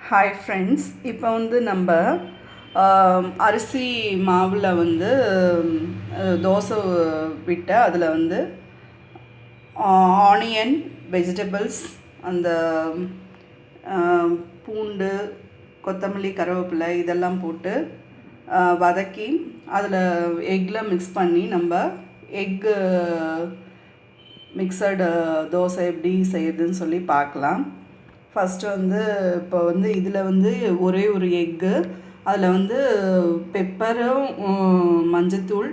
Hi friends, இப்போ வந்து நம்ம அரிசி மாவில் வந்து தோசை விட்ட அதில் வந்து ஆனியன் வெஜிடபிள்ஸ் அந்த பூண்டு கொத்தமல்லி கருவேப்பிலை இதெல்லாம் போட்டு வதக்கி அதில் எக்கில் மிக்ஸ் பண்ணி நம்ம எக்கு மிக்சடு தோசை எப்படி செய்யுதுன்னு சொல்லி பார்க்கலாம். ஃபஸ்ட்டு வந்து இப்போ வந்து இதில் வந்து ஒரே ஒரு எக்கு, அதில் வந்து பெப்பரும் மஞ்சத்தூள்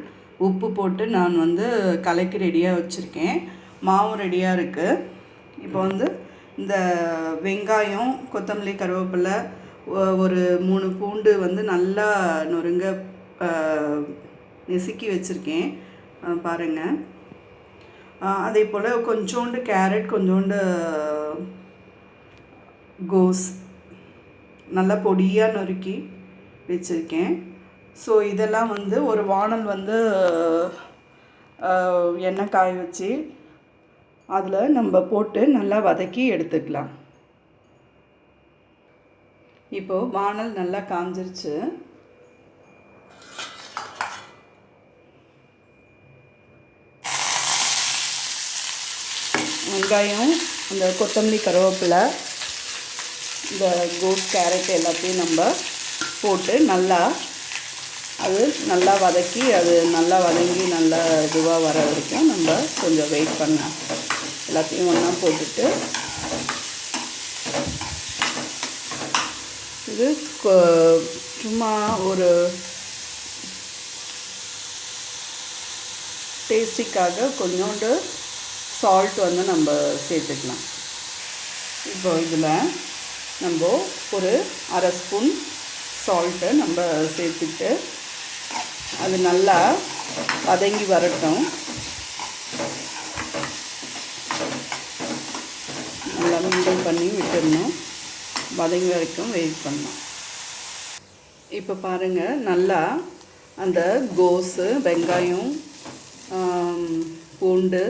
உப்பு போட்டு நான் வந்து கலக்கி ரெடியாக வச்சுருக்கேன். மாவும் ரெடியாக இருக்குது. இப்போ வந்து இந்த வெங்காயம் கொத்தமல்லி கருவேப்பிலை ஒரு 3 பூண்டு வந்து நல்லா நொறுங்க நெசுக்கி வச்சுருக்கேன் பாருங்கள். அதே போல் கொஞ்சோண்டு கேரட், கொஞ்சோண்டு கோஸ் நல்லா பொடியாக நொறுக்கி வச்சுருக்கேன். ஸோ இதெல்லாம் வந்து ஒரு வானல் வந்து எண்ணெய் காய வச்சு அதில் நம்ம போட்டு நல்லா வதக்கி எடுத்துக்கலாம். இப்போது வானல் நல்லா காஞ்சிருச்சு. வெங்காயம், அந்த கொத்தமல்லி கருவேப்பிலை, இந்த கோஸ் கேரட் எல்லாத்தையும் நம்ம போட்டு அது நல்லா வதக்கி அது நல்லா வதங்கி நல்லா இதுவாக வர வரைக்கும் நம்ம கொஞ்சம் வெயிட் பண்ணலாம். எல்லாத்தையும் ஒன்றா போட்டுட்டு இது சும்மா ஒரு டேஸ்டிக்காக கொஞ்சோண்டு சால்ட் வந்து நம்ம சேர்த்துக்கலாம். இப்போ இதில் நம்ம ஒரு அரை ஸ்பூன் சால்ட்டை நம்ம சேர்த்துட்டு அது நல்லா வதங்கி வரட்டும். நல்லா மிங்கிள் பண்ணி விட்டுடணும். வதங்கி வரைக்கும் வெயிட் பண்ணணும். இப்போ பாருங்கள், நல்லா அந்த கோஸு, வெங்காயம், பூண்டு,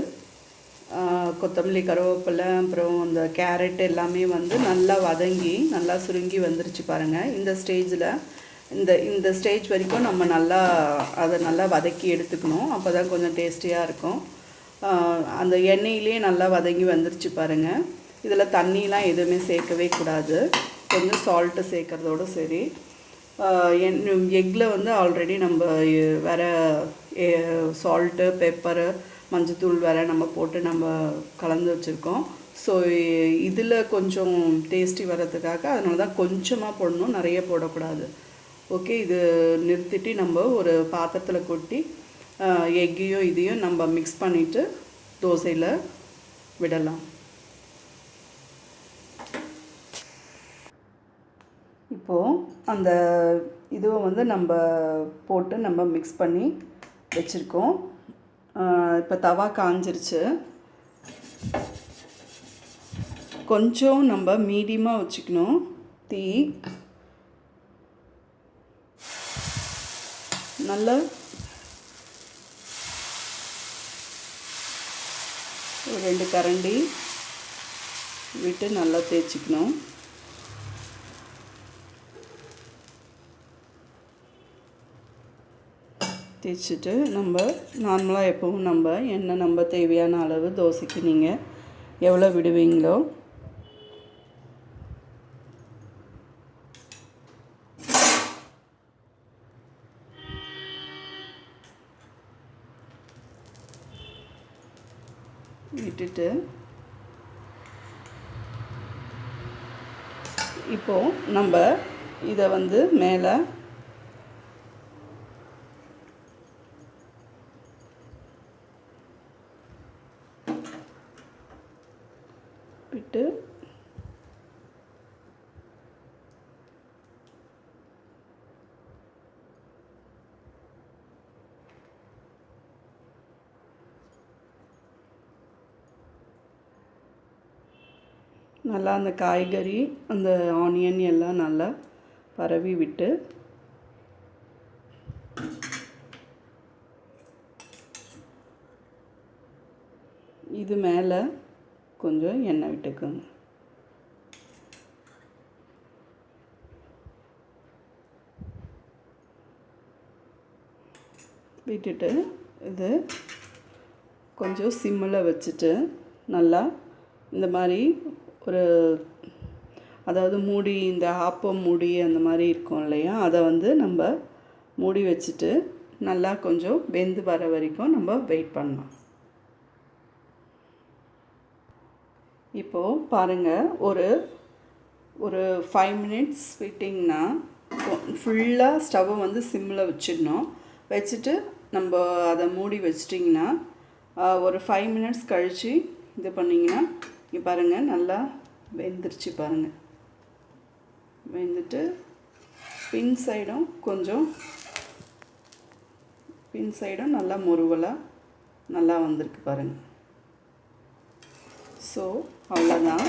கொத்தமல்லி கருவேப்பிலை, அப்புறம் அந்த கேரட் எல்லாமே வந்து நல்லா வதங்கி நல்லா சுருங்கி வந்துருச்சு பாருங்கள். இந்த ஸ்டேஜ் வரைக்கும் நம்ம அதை நல்லா வதக்கி எடுத்துக்கணும். அப்போ தான் கொஞ்சம் டேஸ்டியாக இருக்கும். அந்த எண்ணெயிலே நல்லா வதங்கி வந்துருச்சு பாருங்கள். இதில் தண்ணிலாம் எதுவுமே சேர்க்கவே கூடாது. கொஞ்சம் சால்ட்டு சேர்க்குறதோடு சரி. எக்கில் வந்து ஆல்ரெடி நம்ம வேறு சால்ட்டு, பெப்பரு, மஞ்சத்தூள் வேறு நம்ம போட்டு நம்ம கலந்து வச்சுருக்கோம். ஸோ இதில் கொஞ்சம் டேஸ்டி வர்றதுக்காக அதனால தான் கொஞ்சமாக போடணும், நிறைய போடக்கூடாது. ஓகே, இது நிறுத்திட்டு நம்ம ஒரு பாத்திரத்தில் கொட்டி எக்கையும் இதையும் நம்ம மிக்ஸ் பண்ணிவிட்டு தோசையில் விடலாம். இப்போது அந்த இதுவை வந்து நம்ம போட்டு நம்ம மிக்ஸ் பண்ணி வச்சுருக்கோம். இப்போ தவா காஞ்சிருச்சு. கொஞ்சம் நம்ம மீடியமாக வச்சுக்கணும் தீ. நல்லா ஒரு 2 கரண்டி விட்டு நல்லா தேய்ச்சிக்கணும். தேய்ச்சிட்டு நம்ம நார்மலாக எப்பவும் நம்ம எண்ணெய் நம்ம தேவையான அளவு தோசைக்கு நீங்கள் எவ்வளோ விடுவீங்களோ விட்டுட்டு இப்போது நம்ம இதை வந்து மேலே விட்டு நல்லா அந்த காய்கறி, அந்த ஆனியன் எல்லாம் நல்லா பரவி விட்டு இது மேலே கொஞ்சம் எண்ணெய் விட்டுக்கோங்க. விட்டுட்டு இது கொஞ்சம் சிம்மில் வச்சுட்டு நல்லா இந்த மாதிரி ஒரு அதாவது மூடி இந்த ஆப்பம் மூடி அந்த மாதிரி இருக்கும் இல்லையா, அதை வந்து நம்ம மூடி வச்சுட்டு நல்லா கொஞ்சம் வெந்து வர வரைக்கும் நம்ம வெயிட் பண்ணலாம். இப்போது பாருங்கள், ஒரு 5 மினிட்ஸ் விட்டிங்கன்னா ஃபுல்லாக ஸ்டவ்வை வந்து சிம்மில் வச்சிடணும். வச்சுட்டு நம்ம அதை மூடி வச்சிட்டிங்கன்னா ஒரு 5 மினிட்ஸ் கழித்து இது பண்ணிங்கன்னா இங்கே பாருங்கள் நல்லா வெந்துருச்சு பாருங்கள். வெந்துட்டு பின் சைடும் நல்லா முருவலாக நல்லா வந்திருக்கு பாருங்கள். ஸோ அவ்வளோதான்,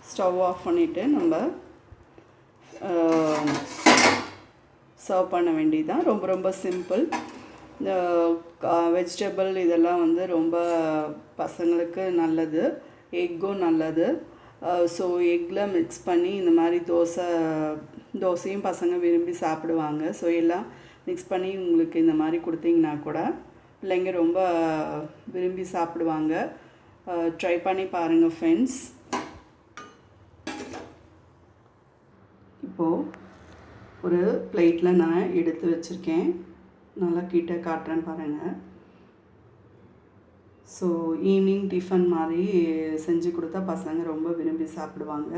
ஸ்டவ் ஆஃப் பண்ணிவிட்டு நம்ம சர்வ் பண்ண வேண்டியதுதான். ரொம்ப ரொம்ப சிம்பிள். இந்த வெஜிடபிள் இதெல்லாம் வந்து ரொம்ப பசங்களுக்கு நல்லது, எக்கும் நல்லது. ஸோ எக்கில் மிக்ஸ் பண்ணி இந்த மாதிரி தோசையும் பசங்க விரும்பி சாப்பிடுவாங்க. ஸோ எல்லாம் மிக்ஸ் பண்ணி உங்களுக்கு இந்த மாதிரி கொடுத்தீங்கன்னா கூட பிள்ளைங்க ரொம்ப விரும்பி சாப்பிடுவாங்க. ட்ரை பண்ணி பாருங்கள் ஃப்ரெண்ட்ஸ். இப்போது ஒரு பிளேட்டில் நான் எடுத்து வச்சுருக்கேன், நல்லா கிட்ட காட்டுறேன் பாருங்கள். ஸோ ஈவினிங் டிஃபன் மாதிரி செஞ்சு கொடுத்தா பசங்க ரொம்ப விரும்பி சாப்பிடுவாங்க.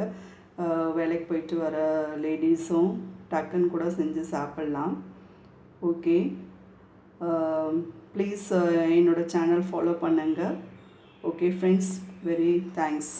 வேலைக்கு போயிட்டு வர லேடிஸும் டக்குன்னு கூட செஞ்சு சாப்பிட்லாம். ஓகே, ப்ளீஸ் என்னோடய சேனல் ஃபாலோ பண்ணுங்கள். Okay friends, very thanks.